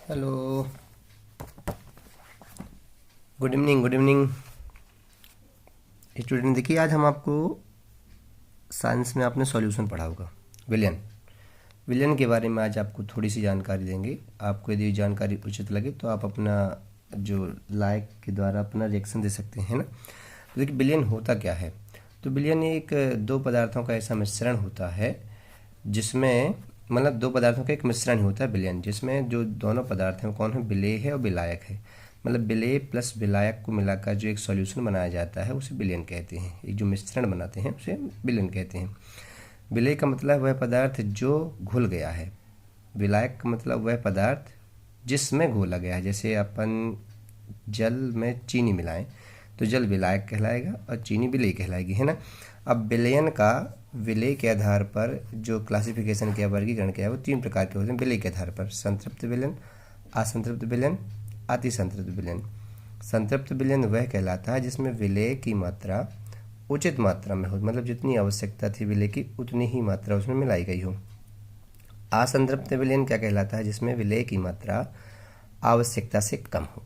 Hello, good evening student. देखिए, आज हम आपको साइंस में आपने सॉल्यूशन पढ़ा होगा विलियन के बारे में। आज आपको थोड़ी सी जानकारी देंगे। आपको यदि जानकारी उचित लगे तो आप अपना जो लाइक के द्वारा अपना रिएक्शन दे सकते हैं ना। तो देखिए, विलियन होता क्या है। तो विलियन एक दो पदार्थों का ऐसा मिश्रण होता है जिसमें मतलब दो पदार्थों का एक मिश्रण ही होता है विलयन, जिसमें जो दोनों पदार्थ हैं वो कौन है, विलेय है और विलायक है। मतलब विलेय प्लस विलायक को मिलाकर जो एक सॉल्यूशन बनाया जाता है उसे विलयन कहते हैं। एक जो मिश्रण बनाते हैं उसे विलयन कहते हैं। विलेय का मतलब वह पदार्थ जो घुल गया है, विलायक का मतलब वह पदार्थ जिसमें घोला गया है। जैसे अपन जल में चीनी मिलाएं तो जल विलायक कहलाएगा और चीनी विलेय कहलाएगी, है ना। अब विलयन का विलेय के आधार पर जो क्लासिफिकेशन किया, वर्गीकरण किया है, वो तीन प्रकार के होते हैं विलेय के आधार पर: संतृप्त विलयन, असंतृप्त विलयन, अतिसंतृप्त विलयन। संतृप्त विलयन वह कहलाता है जिसमें विलेय की मात्रा उचित मात्रा में हो, मतलब जितनी आवश्यकता थी विलेय की उतनी ही मात्रा उसमें मिलाई गई हो। असंतृप्त विलयन क्या कहलाता है, जिसमें विलेय की मात्रा आवश्यकता से कम हो,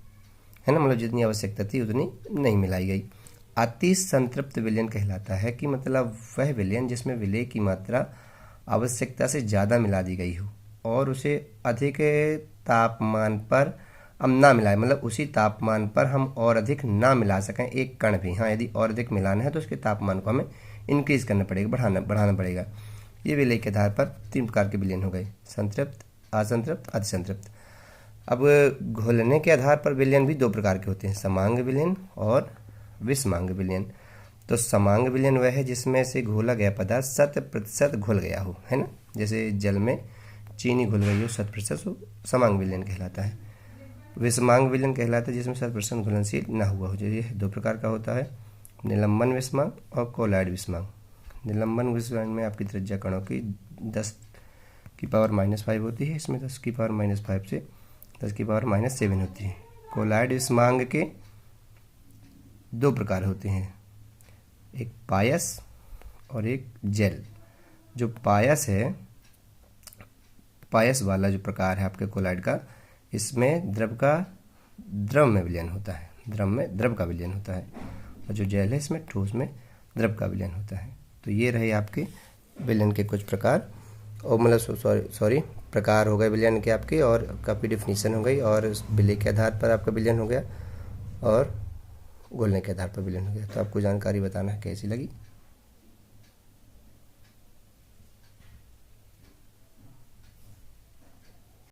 है ना, मतलब जितनी आवश्यकता थी उतनी नहीं मिलाई गई। अति संतृप्त विलयन कहलाता है कि मतलब वह विलयन जिसमें विलेय की मात्रा आवश्यकता से ज़्यादा मिला दी गई हो और उसे अधिक तापमान पर हम ना मिलाएं, मतलब उसी तापमान पर हम और अधिक ना मिला सकें एक कण भी। हाँ, यदि और अधिक मिलाना है तो उसके तापमान को हमें इंक्रीज करना पड़ेगा, बढ़ाना पड़ेगा। ये विलेय के आधार पर तीन प्रकार के विलयन हो गए: संतृप्त, असंतृप्त, अतिसंतृप्त। अब घुलने के आधार पर विलयन भी दो प्रकार के होते हैं: समांग विलयन और विषमांग विलयन। तो समांग विलयन वह है जिसमें से घोला गया पदार्थ 100% घुल गया हो, है ना। जैसे जल में चीनी घुल गई हो 100%, वो समांग विलयन कहलाता है। विषमांग विलयन कहलाता है जिसमें 100% घुलनशील ना हुआ हो। ये दो प्रकार का होता है: निलंबन विषमांग और कोलॉइड विषमांग। निलंबन विषमांग में आपकी त्रिज्या कणों की 10⁻⁵ होती है, इसमें 10⁻⁵ से 10⁻⁷ होती है। कोलॉइड विषमांग के दो प्रकार होते हैं, एक पायस और एक जेल। जो पायस है, पायस वाला जो प्रकार है आपके कोलॉइड का, इसमें द्रव में विलयन होता है, द्रव का विलयन होता है। और जो जेल है इसमें ठोस में द्रव का विलयन होता है। तो ये रहे आपके विलयन के कुछ प्रकार, और मतलब सॉरी प्रकार हो गए विलयन के आपके, और काफ़ी डिफिनीशन हो गई, और विलेय के आधार पर आपका विलयन हो गया और घुलने के आधार पर विलयन हो गया। तो आपको जानकारी बताना कैसी लगी।